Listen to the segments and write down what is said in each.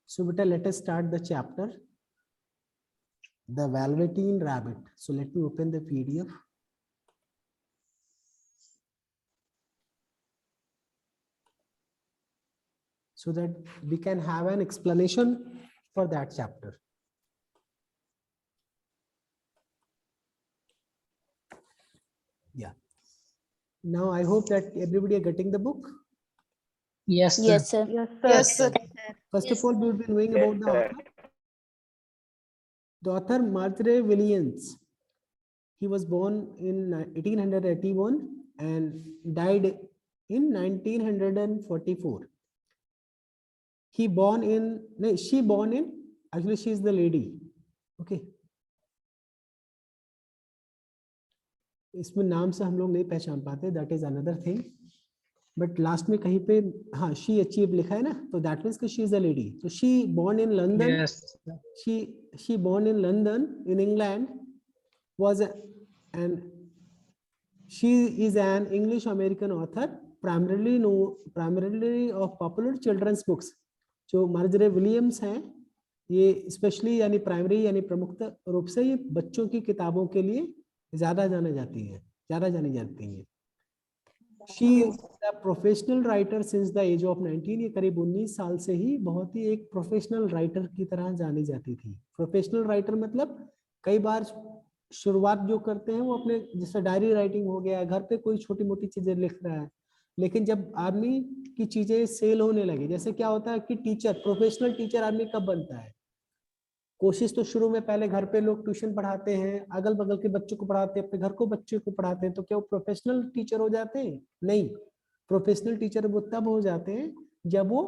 So beta, let us start the chapter, the Velveteen Rabbit. So let me open the PDF. So that we can have an explanation for that chapter. Yeah. Now I hope that everybody are getting the book. Yes, sir. Yes, sir. Yes, sir. First of all, we will be knowing about the author. The author Marjorie Williams. He was born in 1881 and died in 1944. She born in, actually she is the lady. Okay. इसमें नाम से हम लोग नहीं पहचान पाते, that is another thing. But last में कहीं पे हाँ she achieved लिखा है ना, तो that means कि she is a lady. So she born in London. Yes. She born in London in England. She is an English American author, primarily of popular children's books. जो मार्जरे Williams हैं, ये specially यानी primary यानी प्रमुख रूप से ये बच्चों की किताबों के लिए ज्यादा जानी जाती हैं. She is a professional writer since the age of 19. ये करीब 19 साल से ही बहुत ही एक प्रोफेशनल राइटर की तरह जानी जाती थी. प्रोफेशनल राइटर मतलब कई बार शुरुआत जो करते हैं वो अपने जैसे डायरी राइटिंग हो गया, घर पे कोई छोटी मोटी चीजें लिख रहा है, लेकिन जब आदमी की चीजें सेल होने लगे, जैसे क्या होता है कि टीचर, प्रोफेशनल टीचर आदमी कब बनता है? कोशिश तो शुरू में पहले घर पे लोग ट्यूशन पढ़ाते हैं, अगल बगल के बच्चों को पढ़ाते हैं, अपने घर को बच्चों को पढ़ाते हैं, तो क्या वो प्रोफेशनल टीचर हो जाते हैं? नहीं. प्रोफेशनल टीचर वो तब हो जाते हैं जब वो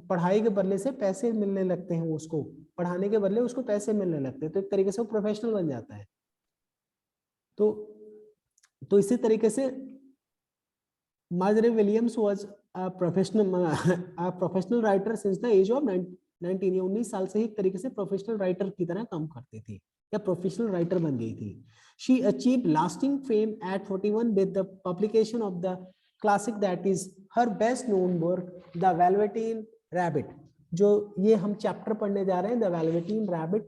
पढ़ाई के बदले से पैसे मिलने लगते हैं, उसको पढ़ाने के बदले उसको पैसे मिलने लगते हैं, तो एक तरीके से वो प्रोफेशनल बन जाता है. तो इसी तरीके से Marjorie Williams was a professional writer since the age of 19. 19 साल से ही एक तरीके से प्रोफेशनल राइटर की तरह काम करती थी या प्रोफेशनल राइटर बन गई थी. She achieved lasting fame at 41 with the publication of the classic that is her best known work, The Velveteen Rabbit. जो ये हम चैप्टर पढ़ने जा रहे हैं, The Velveteen Rabbit,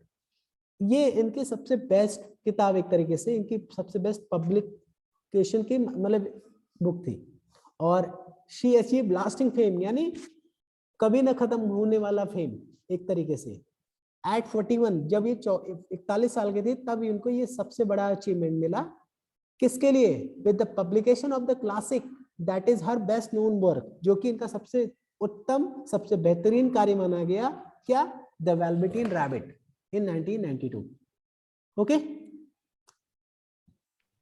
ये इनकी सबसे बेस्ट किताब, एक तरीके से इनकी सबसे बेस्ट पब्लिकेशन की मतलब बुक थी. और she achieved lasting fame यानी कभी ना खत्म होने वाला फेम एक तरीके से. At 41, जब ये 41 साल के थे तब इनको ये सबसे बड़ा अचीवमेंट मिला. किसके लिए? With the publication of the classic that is her best known work, जो कि इनका सबसे उत्तम, सबसे बेहतरीन कार्य माना गया. क्या? The Velveteen Rabbit in 1992. Okay.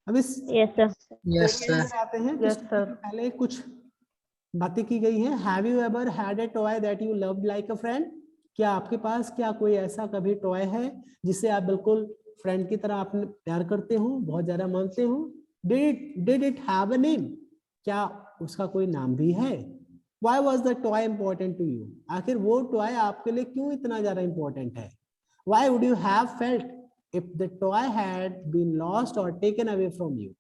अब इस Yes, sir. आते हैं. पहले कुछ बातें की गई हैं. Have you ever had a toy that you loved like a friend? क्या आपके पास क्या कोई ऐसा कभी टॉय है जिसे आप बिल्कुल फ्रेंड की तरह आपने प्यार करते हो, बहुत ज्यादा मानते हो? Did it have a name? क्या उसका कोई नाम भी है? Why was the toy important to you? आखिर वो टॉय आपके लिए क्यों इतना ज्यादा इंपॉर्टेंट है? Why would you have felt if the toy had been lost or taken away from you?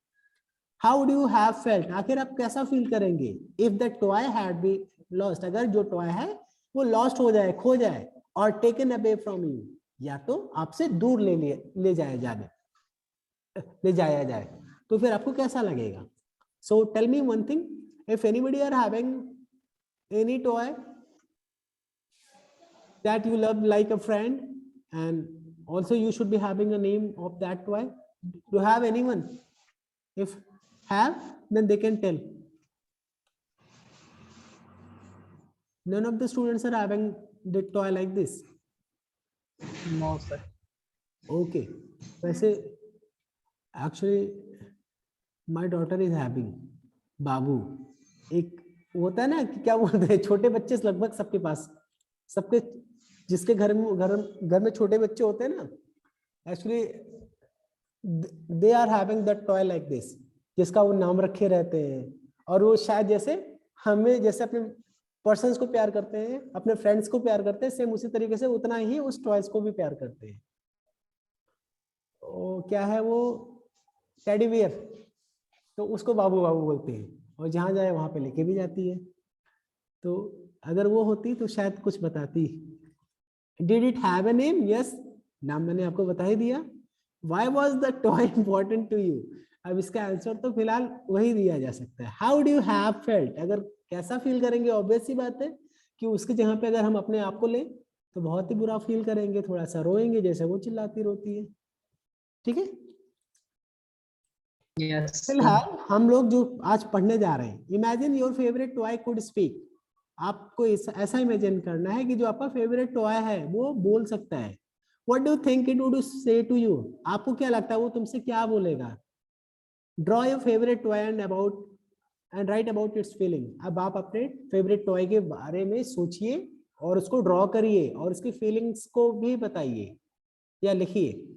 How would you have felt? आखिर आप कैसा फील करेंगे if the toy had been lost? अगर जो टॉय है वो लॉस्ट हो जाए, खो जाए, और टेकन अवे फ्रॉम यू, या तो आपसे दूर ले जाया जाए, तो फिर आपको कैसा लगेगा? So tell me one thing, if anybody are having any toy that you love like a friend and also you should be having a name of that toy. Do you have anyone? If have, then they can tell. None of the students are having the toy like this. No, sir. Okay. वैसे actually my daughter is having बाबू. एक होता है ना कि क्या बोलते हैं, छोटे बच्चे लगभग सबके पास, सबके जिसके घर में छोटे बच्चे होते हैं ना, actually they are having that toy like this, जिसका वो नाम रखे रहते हैं. और वो शायद जैसे हमें जैसे अपने पर्सन्स को प्यार करते हैं, अपने फ्रेंड्स को प्यार करते हैं, सेम उसी तरीके से उतना ही उस टॉयज को भी प्यार करते हैं. तो क्या है वो टेडी बियर, तो उसको बाबू बाबू बोलते हैं, और जहाँ जाए वहां पे लेके भी जाती है. तो अगर वो होती तो शायद कुछ बताती। Did it have a name? Yes, नाम मैंने आपको बता ही दिया। Why was the toy important to you? अब इसका आंसर तो फिलहाल वही दिया जा सकता है, how do you have felt. अगर कैसा फील करेंगे, ऑब्वियस सी बात है कि उसकी जगह पे अगर हम अपने आप को लें तो बहुत ही बुरा फील करेंगे, थोड़ा सा रोएंगे जैसे वो चिल्लाती रोती है। ठीक है, Yes, sir. फिलहाल हम लोग जो आज पढ़ने जा रहे हैं, imagine your favourite toy could speak. आपको ऐसा इमेजिन करना है कि जो आपका फेवरेट टॉय है वो बोल सकता है। What do think it would say to you? आपको क्या लगता है वो तुमसे क्या बोलेगा? Draw your favourite toy and write about its feeling. अब आप अपने फेवरेट टॉय के बारे में सोचिए और उसको ड्रॉ करिए और उसकी फीलिंग्स को भी बताइए या लिखिए।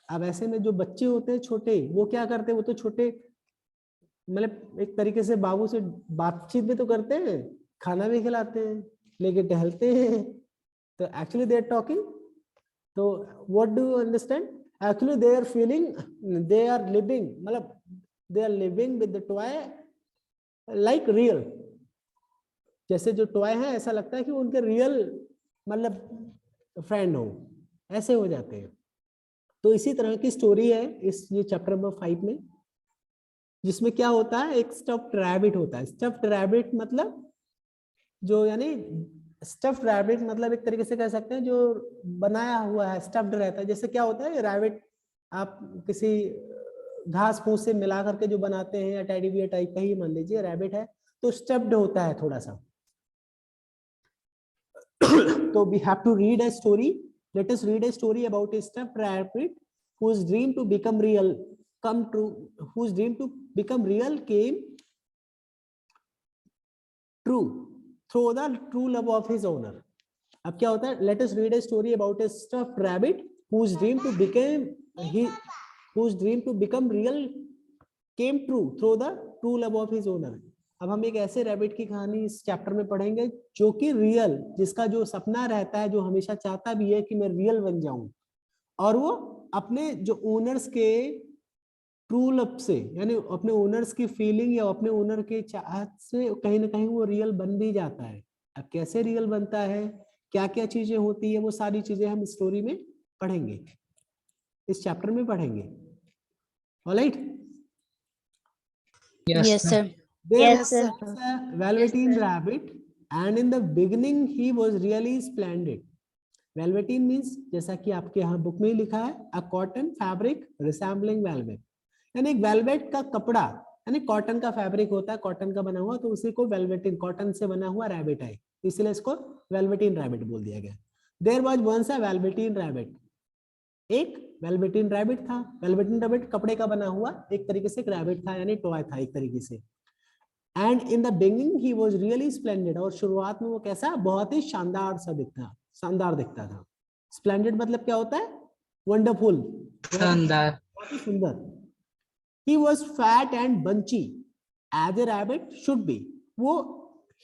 अब ऐसे में जो बच्चे होते हैं छोटे, वो क्या करते हैं, वो तो छोटे मतलब एक तरीके से बाबू से बातचीत भी तो करते हैं, खाना भी खिलाते हैं, लेके टहलते हैं, तो एक्चुअली दे आर टॉकिंग। तो what do you understand? Actually they are feeling, they are living, मतलब they are living with the toy like real. जैसे जो टॉय है ऐसा लगता है कि उनके रियल मतलब फ्रेंड हो, ऐसे हो जाते हैं। तो इसी तरह की स्टोरी है इस ये चैप्टर नंबर 5 में, जिसमें क्या होता है, एक स्टफ्ड रैबिट होता है। स्टफ्ड रैबिट मतलब जो यानी स्टफ्ड रैबिट मतलब एक तरीके से कह सकते हैं जो बनाया हुआ है, स्टफ्ड रहता है। जैसे क्या होता है रैबिट, आप किसी घास फूस से मिला करके जो बनाते हैं या टेडी बियर टाइप का ही मान लीजिए रैबिट है, तो स्टफ्ड होता है थोड़ा सा। तो we have to read a story. Let us read a story about a stuffed rabbit whose dream to become real come true, whose dream to become real came true through the true love of his owner. अब क्या होता है, let us read a story about a stuffed rabbit whose dream to become real came true through the true love of his owner. अब हम एक ऐसे rabbit की कहानी इस चैप्टर में पढ़ेंगे जो कि रियल, जिसका जो सपना रहता है, जो हमेशा चाहता भी है कि मैं रियल बन जाऊं, और वो अपने जो ओनर्स के ट्रू लव से, यानी अपने ओनर्स की फीलिंग या अपने ओनर के चाहत से कहीं ना कहीं वो रियल बन भी जाता है। अब कैसे रियल बनता है, क्या क्या चीजें होती है, वो सारी चीजें हम स्टोरी में पढ़ेंगे, इस चैप्टर में पढ़ेंगे। Alright? Yes, sir. There Yes, was sir. once a Velveteen rabbit, and in the beginning he was really splendid. Velveteen means जैसा कि आपके यहाँ बुक में ही लिखा है, a cotton fabric resembling velvet, यानी एक वेलवेट का कपड़ा, यानी कॉटन का फैब्रिक होता है, कॉटन का बना हुआ, तो उसी को वेलवेटिन, कॉटन से बना हुआ रैबिट है, इसलिए इसको वेलवेटिन रैबिट बोल दिया गया। There was once a Velveteen rabbit, एक वेलवेटिन रैबिट था। वेलवेटिन रैबिट कपड़े का बना हुआ एक तरीके से एक रैबिट था, यानी टॉय था एक तरीके से। And in the beginning he was really splendid, और शुरुआत में वो कैसा, बहुत ही शानदार दिखता था। स्प्लेंडेड मतलब क्या होता है, वंडरफुल, शानदार। बहुत ही सुंदर। He was fat and bunchy as a rabbit should be, वो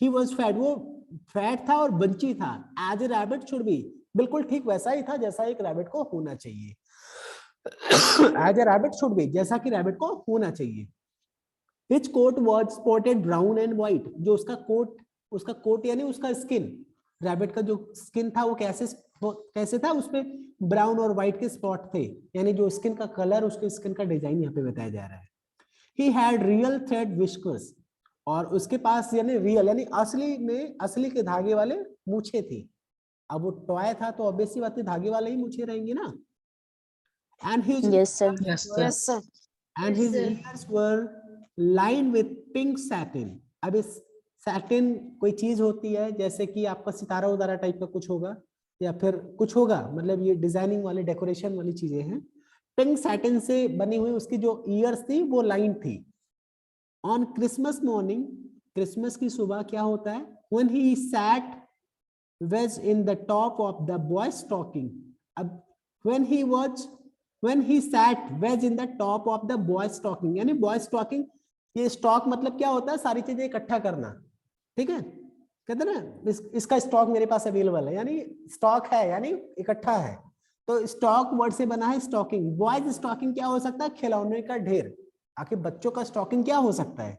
ही वाज फैट, वो फैट था और बंची था, as a rabbit should be, बिल्कुल ठीक वैसा ही था जैसा एक रैबिट को होना चाहिए। As a rabbit should be, जैसा कि रैबिट को होना चाहिए। His coat was spotted brown and white, जो उसका कोट यानी उसका स्किन, रैबिट का जो स्किन था वो कैसे था, उसपे ब्राउन और व्हाइट के स्पॉट थे, यानी जो स्किन का कलर, उसके स्किन का डिजाइन यहाँ पे बताया जा रहा है। He had real thread whiskers, और उसके पास यानी रियल यानी असली के धागे वाले मूछे थी। अब वो टॉय था तो ऑब्वियसली बात है धागे वाले ही मूछे रहेंगे ना। And his Yes, sir. Yes, sir. Yes, sir. and his ears were lined with pink satin. अब इस सैटिन कोई चीज होती है, जैसे कि आपका सितारा उतारा टाइप का कुछ होगा या फिर कुछ होगा, मतलब ये डिजाइनिंग वाले डेकोरेशन वाली चीजें हैं। पिंक सैटिन से बनी हुई उसकी जो ईयर्स थी वो लाइन थी। ऑन क्रिसमस मॉर्निंग, क्रिसमस की सुबह क्या होता है, when he sat wedged in the top of the boy's stocking. अब when he sat wedged in the top of the boy's stocking, यानी boy's stocking, ये स्टॉक मतलब क्या होता है, सारी चीजें इकट्ठा करना, ठीक है, कहते हैं ना इसका स्टॉक मेरे पास अवेलेबल है, यानी स्टॉक है यानी इकट्ठा है, तो स्टॉक वर्ड से बना है स्टॉकिंग। बॉयज स्टॉकिंग क्या हो सकता है, खिलौने का ढेर। आखिर बच्चों का स्टॉकिंग क्या हो सकता है,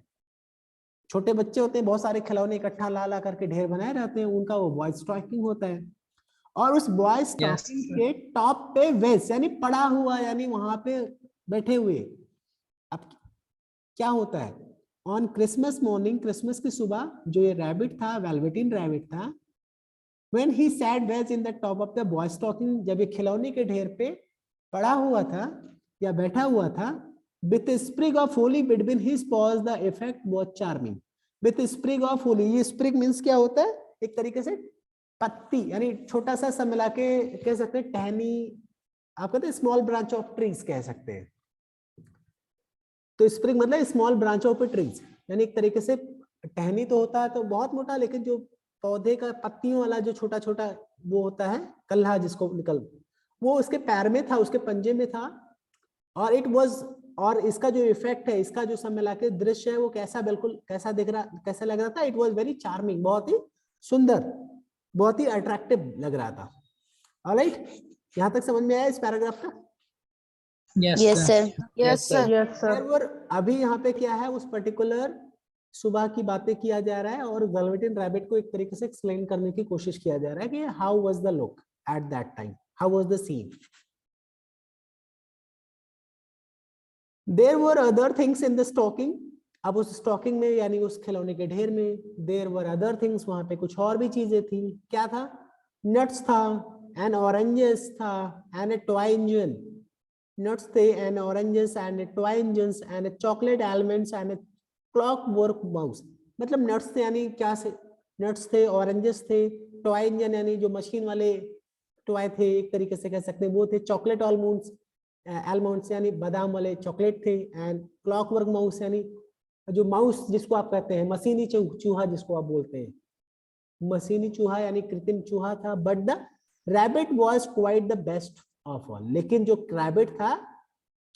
छोटे बच्चे होते हैं, बहुत सारे खिलौने इकट्ठा ला ला करके ढेर बनाए रहते हैं, उनका वो बॉय स्टॉकिंग होता है। और उस बॉय स्टॉकिंग sir. के टॉप पे वेस यानी पड़ा हुआ, यानी वहां पे बैठे हुए। अब क्या होता है, ऑन क्रिसमस मॉर्निंग, क्रिसमस की सुबह, जो ये रैबिट था, वेलवेटिन रैबिट था, when he sat wedge in the top of the boy stocking, जब ये खिलौने के ढेर पे पड़ा हुआ था या बैठा हुआ था, with a sprig of holly between his paws, the effect was charming. with a sprig of holly, ये sprig means क्या होता है, एक तरीके से पत्ती, यानी छोटा सा सब मिला के कह सकते हैं टहनी, आप कहते हैं स्मॉल ब्रांच ऑफ ट्रीज कह सकते हैं। तो स्प्रिंग मतलब स्मॉल ब्रांच ऑफ ट्रीज, यानी एक तरीके से टहनी तो होता है तो बहुत मोटा, लेकिन जो पौधे का पत्तियों वाला जो छोटा छोटा वो होता है कल्हा जिसको निकल, वो उसके पैर में था, उसके पंजे में था। और इट वाज, और इसका जो इफेक्ट है, इसका जो सब मिला के दृश्य है, वो कैसा, बिल्कुल कैसा दिख रहा, कैसा लग रहा था, इट वाज वेरी चार्मिंग, बहुत ही सुंदर, बहुत ही अट्रैक्टिव लग रहा था। ऑलराइट, यहां तक समझ में आया इस पैराग्राफ का? Yes, Yes, sir. sir. Yes, sir. Yes, sir. Therefore, अभी यहाँ पे क्या है, उस पर्टिकुलर सुबह की बातें किया जा रहा है और वेलवेटिन रैबिट को एक तरीके से एक्सप्लेन करने की कोशिश किया जा रहा है कि how was the look at that time, how was the scene. There were other things in the stocking, अब उस स्टॉकिंग में यानी उस खिलौने के ढेर में, देयर वर अदर थिंग्स, वहां पे कुछ और भी चीजें थी। क्या था? नट्स था, एंड ऑरेंजेस था, and A toy engine, nuts थे and oranges and toy engines and chocolate almonds and clockwork mouse। मतलब nuts थे यानी क्या से, nuts थे, oranges थे, toy engine यानी जो मशीन वाले टॉय थे एक तरीके से कह सकते हैं वो थे, चॉकलेट almonds, almonds यानी बादाम वाले चॉकलेट थे, एंड clockwork mouse यानी जो माउस जिसको आप कहते हैं, मशीनी चूहा जिसको आप बोलते हैं, मशीनी चूहा यानी कृत्रिम चूहा था। But the rabbit was quite the best of all, लेकिन जो रैबिट था,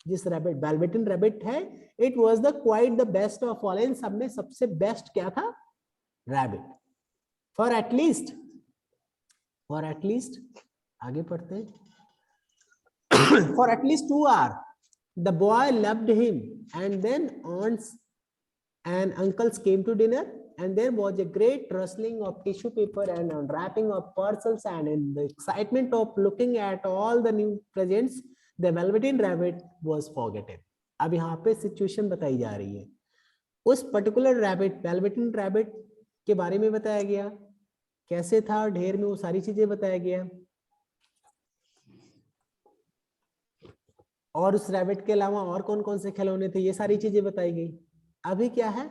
जिस रैबिट, वेलवेटिन रैबिट है, it was the quite the best of all, इन सब में सबसे बेस्ट क्या था? रैबिट। फॉर एटलीस्ट आगे पढ़ते हैं, for at least 2 hours the boy loved him, and then aunts and uncles came to dinner, and there was a great rustling of tissue paper and unwrapping of parcels, and in the excitement of looking at all the new presents, the velveteen rabbit was forgotten। अब यहाँ पे situation बताई जा रही है, उस particular rabbit, velveteen rabbit के बारे में बताया गया, कैसे था ढेर में, वो सारी चीजें बताया गया। और उस रैबिट के अलावा और कौन कौन से खिलौने थे, ये सारी चीजें बताई गई। अभी क्या है,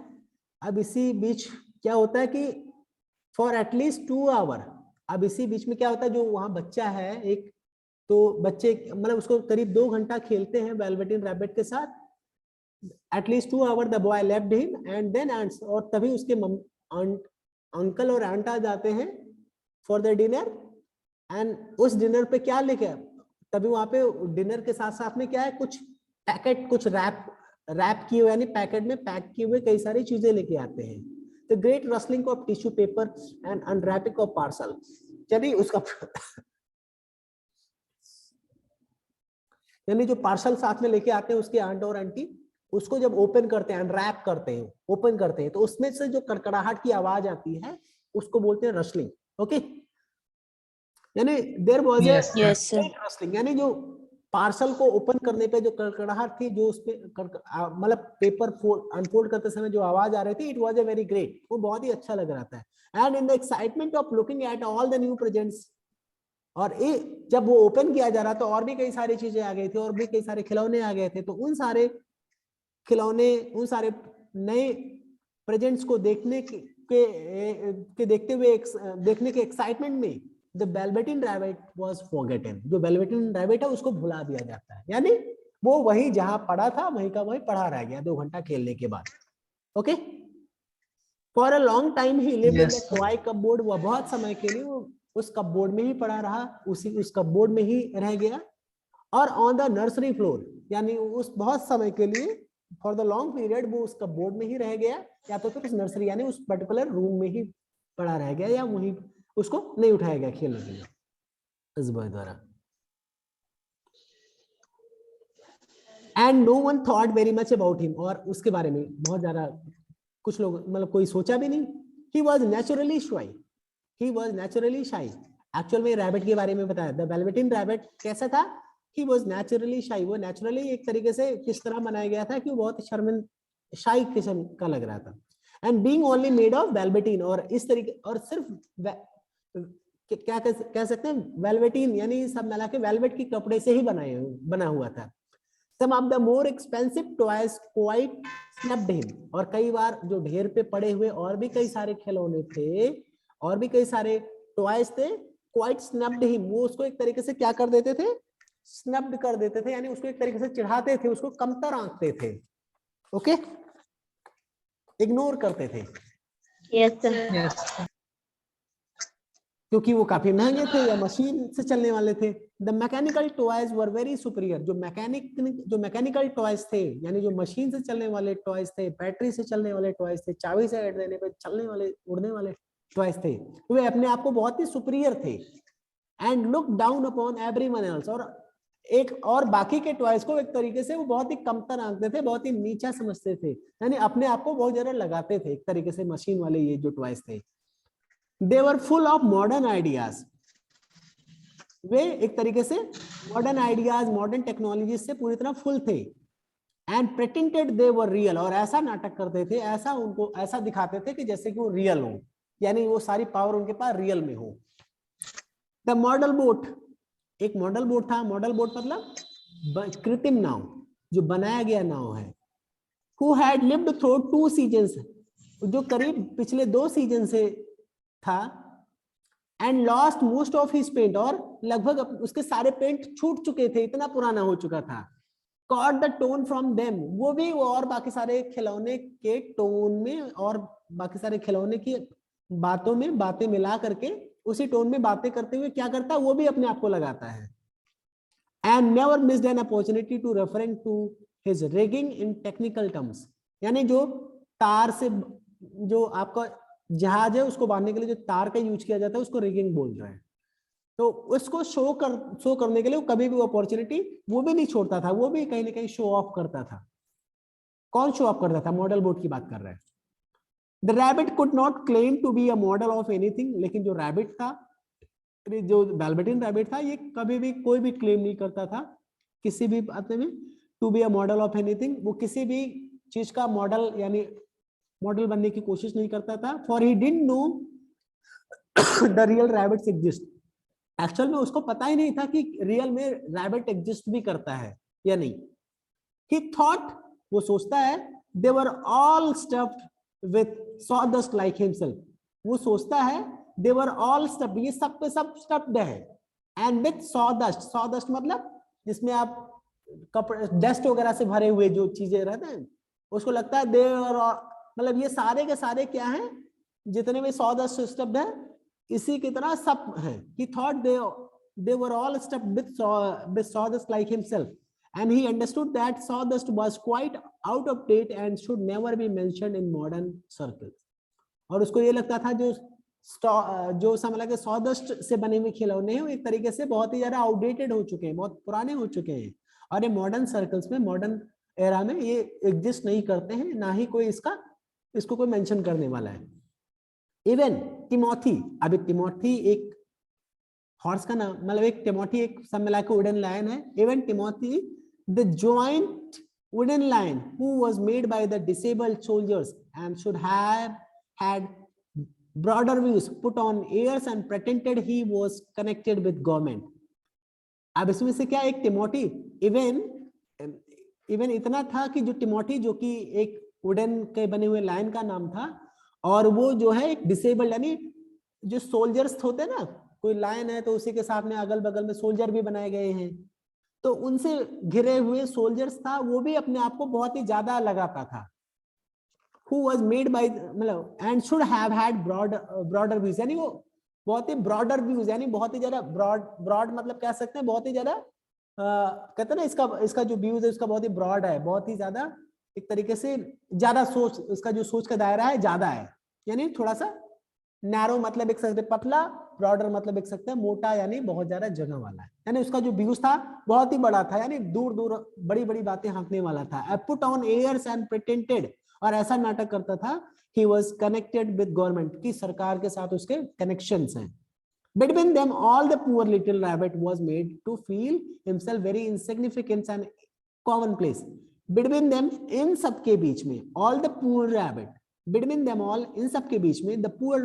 अब इसी बीच क्या होता है कि फॉर एटलीस्ट 2 hours, अब इसी बीच में क्या होता है, जो वहां बच्चा है एक, तो बच्चे मतलब उसको करीब 2 घंटा खेलते हैं वेलवेटिन रैबिट के साथ। At least 2 hours the boy left him and then aunts, और तभी उसके अंकल और आंट आ जाते हैं फॉर द डिनर, एंड उस डिनर पे क्या लेके, तभी वहां पे डिनर के साथ साथ में क्या है, कुछ पैकेट, कुछ रैप किए हुए यानी पैकेट में पैक किए हुए कई सारी चीजें लेके आते हैं। The great rustling of tissue paper and unwrapping of parcel, चलिए उसका यानी जो पार्सल साथ में लेके आते हैं उसके आंट और आंटी, उसको जब ओपन करते हैं, अनरैप करते हैं, ओपन करते हैं, तो उसमें से जो कड़कड़ाहट की आवाज आती है उसको बोलते हैं रसलिंग। ओके, यानी there was a great rustling, यानी जो पार्सल को ओपन करने पे जो कड़कड़ाहट थी, जो उसपे मतलब पेपर अनफोल्ड करते समय जो आवाज आ रही थी, it was a very great, वो बहुत ही अच्छा लग रहा था। And in the excitement of looking at all the new presents, और जब वो ओपन किया जा रहा तो और भी कई सारी चीजें आ गई थी, और भी कई सारे खिलौने आ गए थे, तो उन सारे खिलौने, उन सारे नए प्रेजेंट्स को देखने के देखते हुए देखने के एक्साइटमेंट में the velveteen rabbit was forgotten, जो वेलवेटिन रैबिट है उसको भुला दिया जाता है, यानी वो वही जहां पड़ा था वहीं का वहीं पड़ा रह गया 2 घंटा खेलने के बाद। Okay, for a long time he lived in the toy cupboard, वो बहुत समय के लिए वो उस कपबोर्ड में ही पड़ा रहा, उस कपबोर्ड में ही रह गया। और ऑन द नर्सरी फ्लोर, यानी उस बहुत समय के लिए, फॉर द लॉन्ग पीरियड वो उस कपबोर्ड में ही रह गया, या तो फिर उस नर्सरी यानी उस पर्टिकुलर रूम में ही पड़ा रह गया, या वहीं उसको नहीं उठाया गया खेलने के लिए इस बॉय द्वारा। And no one thought very much about him, और उसके बारे में बहुत ज्यादा कुछ लोग मतलब कोई सोचा भी नहीं। ही वॉज नेचुरली शाई, ही वॉज नेचुरली शाई। एक्चुअल में रैबिट के बारे में बताया, द वेलवेटिन रैबिट कैसा था, ही वॉज नेचुरली शाई, वो नेचुरली एक तरीके से किस तरह बनाया गया था कि वो बहुत शर्मिंदा शाई किस्म का लग रहा था। And being only made of velveteen, और इस तरीके और सिर्फ क्या कह सकते हैं, वेलवेटिन यानी सब मिला के वेलवेट के कपड़े से ही बना हुआ था। Some of the more expensive toys quite snubbed him, और कई बार जो ढेर पे पड़े हुए और भी कई सारे खिलौने थे और भी कई सारे टॉयज थे, quite snubbed him, वो उसको एक तरीके से क्या कर देते थे, स्नब्ड कर देते थे, यानी उसको एक तरीके से चिढ़ाते थे, उसको कमतर आंकते थे, ओके, इग्नोर करते थे। Yes, sir. Yes, sir. क्योंकि वो काफी महंगे थे या मशीन से चलने वाले थे। The mechanical toys were very superior, जो मैकेनिकल टॉयज थे यानी जो मशीन से चलने वाले टॉयज थे, बैटरी से चलने वाले टॉयज थे, चाबी से हट देने पे चलने वाले उड़ने वाले टॉयज थे, वे अपने आप को बहुत ही सुपीरियर थे। And look down upon everyone else, और बाकी के टॉयज को एक तरीके से वो बहुत ही कमतर आंकते थे, बहुत ही नीचा समझते थे, यानी अपने आप को बहुत ज्यादा लगाते थे एक तरीके से मशीन वाले ये जो टॉयज थे। They were full of modern ideas, वे एक तरीके से मॉडर्न आइडियाज, मॉडर्न टेक्नोलॉजी से पूरी तरह फुल थे। एंड प्रेटेंडेड दे वर रियल, और ऐसा नाटक करते थे, ऐसा उनको ऐसा दिखाते थे कि जैसे कि वो रियल हो, यानी वो सारी पावर उनके पास रियल में हो। द मॉडल बोट, एक मॉडल बोट था, मॉडल बोट मतलब कृत्रिम नाव, जो बनाया गया नाव है। Who had lived through 2 seasons, जो करीब पिछले 2 सीजन से था। And lost most of his paint, और लगभग उसके सारे पेंट छूट चुके थे, इतना पुराना हो चुका था। Caught the tone from them, वो भी और बाकी सारे खिलौने के टोन में और बाकी सारे खिलौने की बातों में बातें मिला करके उसी टोन में बातें करते हुए क्या करता है, वो भी अपने आप को लगाता है। And never missed an opportunity to referring to his rigging in technical terms, यानी जो तार से जो आपका जहाज है उसको बांधने के लिए जो तार का यूज किया जाता है उसको रिगिंग बोल रहे हैं। तो उसको शो करने के लिए कभी भी अपॉर्चुनिटी वो भी नहीं छोड़ता था, वो भी कहीं ना कहीं शो ऑफ करता था। कौन शो ऑफ करता था, मॉडल बोट की बात कर रहे हैं। The rabbit could not claim to be a model of anything, लेकिन जो रैबिट था, जो वेलवेटिन रैबिट था, ये कभी भी कोई भी क्लेम नहीं करता था किसी भी बात में to be a model of anything, वो किसी भी चीज का मॉडल यानी मॉडल बनने की कोशिश नहीं करता था। For he didn't know the real rabbits exist, actual में उसको पता ही नहीं था कि रियल में रैबिट एग्जिस्ट भी करता है या नहीं। ही थॉट, वो सोचता है, they were all stuffed with sawdust like himself, वो सोचता है दे वर ऑल स्टफ्ड, ये सब पे सब स्टफ्ड है, एंड विथ सॉडस्ट, सॉडस्ट मतलब जिसमें आप कपड़े डस्ट वगैरह से भरे हुए जो चीजें रहते हैं, उसको लगता है दे मतलब ये सारे के सारे क्या हैं, जितने भी सॉडस्ट स्टफ्ड है इसी की तरह सब है। He thought they were all stuffed with sawdust like himself, and he understood that sawdust was quite out of date and should never be mentioned in modern circles. और उसको ये लगता था जो समझ के सॉडस्ट से बने हुए खिलौने हैं वो एक तरीके से बहुत ही ज्यादा आउटडेटेड हो चुके हैं, बहुत पुराने हो चुके हैं, और ये मॉडर्न सर्कल्स में, मॉडर्न एरा में ये एग्जिस्ट नहीं करते हैं, ना ही कोई इसको कोई मेंशन करने वाला है। इवन टिमोथी, अभी टिमोथी एक हॉर्स का नाम, मतलब एक टिमोथी एक सब मिला के वुडन लायन है। Even Timothy the joint wooden lion who was made by the disabled soldiers and should have had broader views put on ears and pretended he was connected with government. अब इसमें से क्या, एक Timothy even इतना था कि जो Timothy जो कि एक वुडन के बने हुए लायन का नाम था, और वो जो है एक डिसेबल्ड यानी जो सोल्जर्स होते हैं ना, कोई लायन है तो उसी के साथ में अगल बगल में सोल्जर भी बनाए गए हैं, तो उनसे घिरे हुए सोल्जर्स था, वो भी अपने आप को बहुत ही ज्यादा लगाता था। Who was made by मतलब and should have had broader views, यानी वो बहुत ही ब्रॉडर व्यूज, यानी बहुत ही ज्यादा ब्रॉड मतलब कह सकते हैं बहुत ही ज्यादा कहते हैं ना, इसका जो व्यूज है उसका बहुत ही ब्रॉड है, बहुत ही ज्यादा एक तरीके से ज्यादा सोच, इसका जो सोच का दायरा है ज्यादा है, यानी थोड़ा सा नैरो मतलब एक सकते पतला, ब्रॉडर मतलब एक सकते हैं मोटा, यानी बहुत ज्यादा जगह वाला है, यानी उसका जो व्यूज था बहुत ही बड़ा था, यानी दूर दूर बड़ी बड़ी बातें हाँकने वाला था। Put on airs and pretended, और ऐसा नाटक करता था he was connected with government, कि सरकार के साथ उसके connections हैं. Between them, all the poor little rabbit was made to feel himself very insignificant and commonplace. Between them, in सबके बीच में, all the poor rabbit, between them all, in सबके बीच में, the poor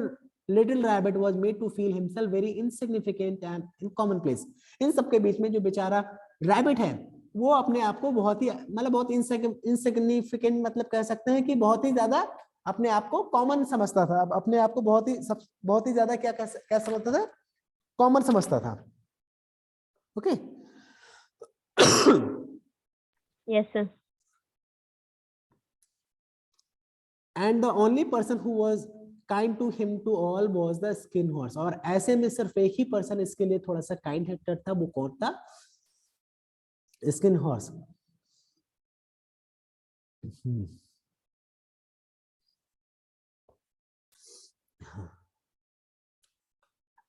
little rabbit was made to feel himself very insignificant and commonplace. इन सबके बीच में जो बेचारा rabbit है, वो अपने आप को बहुत ही मतलब बहुत insignificant मतलब कह सकते हैं कि बहुत ही ज्यादा अपने आप को कॉमन समझता था, अपने आप को बहुत ही ज्यादा क्या समझता था, कॉमन समझता था. Okay. Yes, sir. And the only person who was kind to him to all was the skin horse. और ऐसे में सिर्फ एक ही पर्सन इसके लिए थोड़ा सा काइंड हेक्टर था, वो कौन था? Skin horse.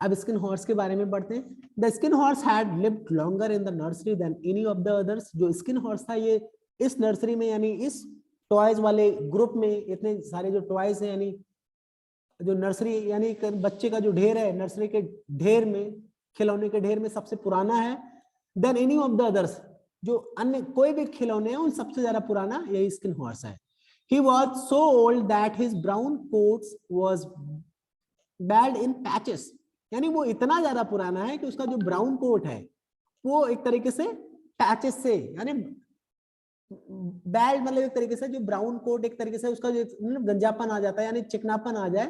अब स्किन हॉर्स के बारे में पढ़ते हैं. The skin horse had lived longer in the nursery than any of the others. जो स्किन हॉर्स था ये इस नर्सरी में यानी इस टॉयज वाले ग्रुप में, इतने सारे जो टॉयज हैं यानी जो नर्सरी यानी बच्चे का जो ढेर है, नर्सरी के ढेर में, खिलौने के ढेर में सबसे पुराना है. Than any of the others, जो अन्य कोई भी खिलौने हैं उन सबसे ज्यादा पुराना यही स्किन हॉर्स है. He was so old that his brown coat was bald in patches. यानी वो इतना ज्यादा पुराना है कि उसका जो ब्राउन कोट है वो एक तरीके से पैचेस से, यानी बैल्ड मतलब एक तरीके से जो ब्राउन कोट एक तरीके से उसका जो गंजापन आ जाता है यानी चिकनापन आ जाए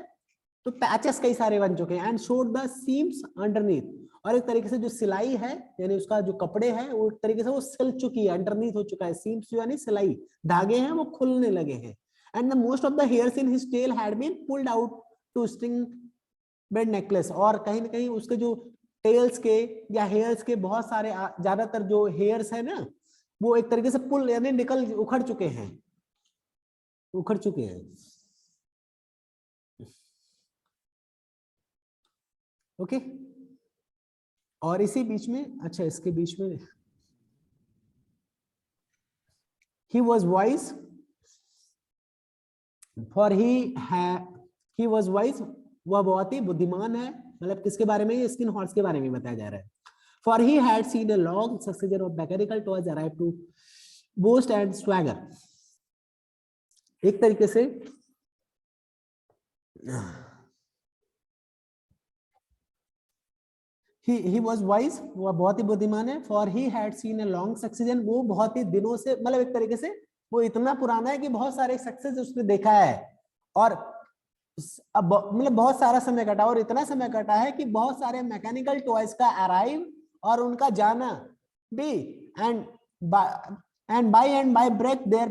तो पैचेस कई सारे बन चुके हैं. And showed the seems underneath, और एक तरीके से जो सिलाई है यानी उसका जो कपड़े हैं वो एक तरीके से वो सिल चुकी है, अंडरनीथ हो चुका है. सीम्स यानी सिलाई, धागे हैं वो खुलने लगे हैं. And the most of the hairs in his tail had been pulled out to string bead necklace. और कहीं ना कहीं उसके जो टेल्स के या हेयर्स के बहुत सारे ज्यादातर जो हेयर्स है ना वो एक तरीके से पुल यानी निकल उखड़ चुके हैं. ओके. और इसी बीच में, अच्छा इसके बीच में, he was wise for he was wise, वह बहुत ही बुद्धिमान है. मतलब किसके बारे में? स्किन हॉर्स के बारे में बताया जा रहा है. For he had seen a long succession of mechanical toys arrive to boast and swagger. एक तरीके से he was wise, वो बहुत ही बुद्धिमान है. For he had seen a long succession, वो बहुत ही दिनों से मतलब एक तरीके से वो इतना पुराना है कि बहुत सारे सक्सेस उसने देखा है और अब मतलब बहुत सारा समय कटा और इतना समय कटा है कि बहुत सारे मैकेनिकल टॉयज का अराइव और उनका जाना भी. And by break their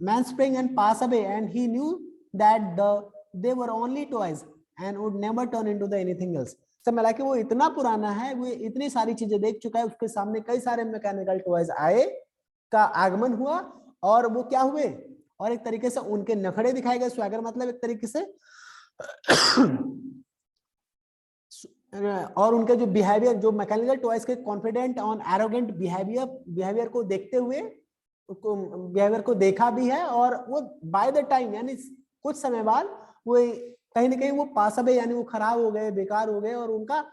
mainspring and pass away, and he knew that they were only toys and would never turn into the anything else. सब मिला के वो इतना पुराना है, वो इतनी सारी चीजें देख चुका है, उसके सामने कई सारे मैकेनिकल टॉयज आए का आगमन हुआ और वो क्या हुए और एक तरीके से उनके नखड़े दिखाए गए. स्वैगर मतलब एक तरीके से और उनके जो बिहेवियर, जो मैकेनिकल टॉयज के कॉन्फिडेंट ऑन एरोगेंट बिहेवियर को देखते हुए बिहेवियर को देखा भी है. और वो बाय द टाइम यानी कुछ समय बाद वो कहीं ना कहीं वो पास अवे यानी वो खराब हो गए, बेकार हो गए और उनका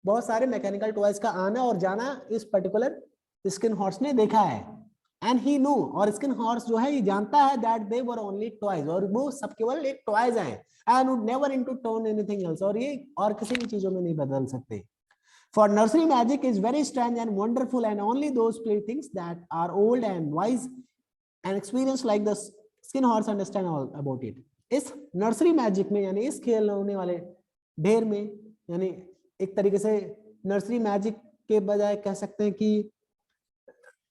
बहुत सारे मैकेनिकल टॉयज का आना और जाना इस पर्टिकुलर स्किन हॉर्स ने देखा है. एंड ही नो, और स्किन हॉर्स जो है ये जानता है that they were only toys, और वो सब केवल एक टॉयज हैं. And would never into turn anything else, और ये और किसी भी चीजों में नहीं बदल सकते. For nursery magic is very strange and wonderful, and only those playthings that are old and wise and experienced like the skin horse understand all about it. इस नर्सरी मैजिक में यानी इस खेल होने वाले ढेर में यानी एक तरीके से नर्सरी मैजिक के बजाय कह सकते हैं कि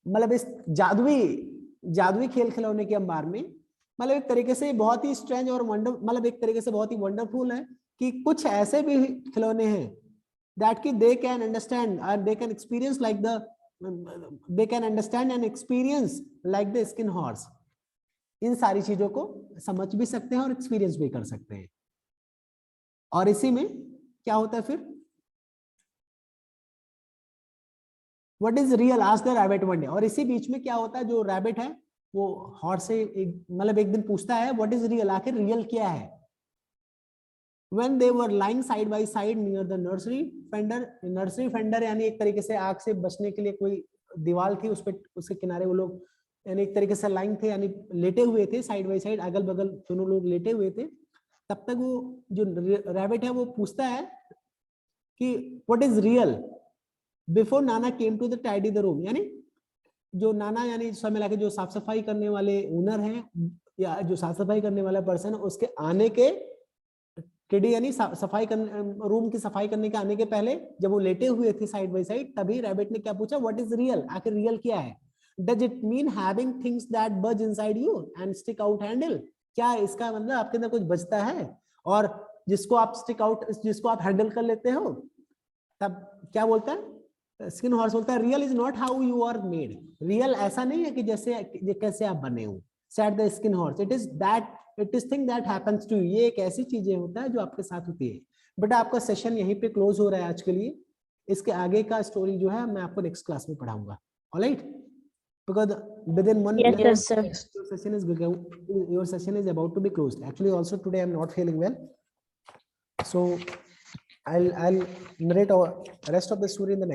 मतलब इस जादुई खेल खिलौने के अंबार में मतलब एक तरीके से बहुत ही स्ट्रेंज और वंडर मतलब एक तरीके से बहुत ही वंडरफुल है कि कुछ ऐसे भी खिलौने हैं that they can understand and they can experience like they can understand and experience like the skin horse. इन सारी चीजों को समझ भी सकते हैं और एक्सपीरियंस भी कर सकते हैं. और इसी में क्या होता है फिर what is real, ask the rabbit one day. और इसी बीच में क्या होता है, जो रैबिट है वो हॉर्स से मतलब एक दिन पूछता है व्हाट इज रियल, आखिर रियल क्या है। When they were lying side by side near the nursery fender यानी एक तरीके से आग से बचने के लिए कोई दीवार थी, उस पे उसके किनारे वो लोग यानी एक तरीके से लाइन थे, यानी लेटे हुए थे साइड बाय साइड, अगल बगल दोनों लोग लेटे हुए थे। तब तक वो जो रैबिट है वो पूछता है कि what is real before Nana came to the tidy the room, यानी जो नाना यानी समय लाके जो साफ सफाई करने वाले ओनर हैं या जो साफ सफाई करने वाला पर्सन है उसके आने के टिडी यानी सफाई करने रूम की सफाई करने के आने के पहले जब वो लेटे हुए थे साइड बाय साइड, तभी रैबिट ने क्या पूछा व्हाट इज रियल, आखिर रियल क्या है। Does it mean having things that buzz inside you and stick out handle, क्या इसका मतलब आपके अंदर कुछ बचता है और जिसको आप स्टिक आउट जिसको आप हैंडल कर लेते हो। तब क्या बोलता है स्किन हॉर्स, बोलता है real is not how you are made, real ऐसा नहीं है कि जैसे कैसे आप बने हो। Said the skin horse it is thing that happens to you, ये एक ऐसी चीजें होता है जो आपके साथ होती है। बट आपका सेशन यहीं पे क्लोज हो रहा है आज के लिए, इसके आगे का स्टोरी जो है मैं आपको नेक्स्ट क्लास में पढ़ाऊंगा। Alright, because within one Yes, Yes, sir. yes. your session is about to be closed. Actually also today I'm not feeling well, so I'll narrate rest of the story in the next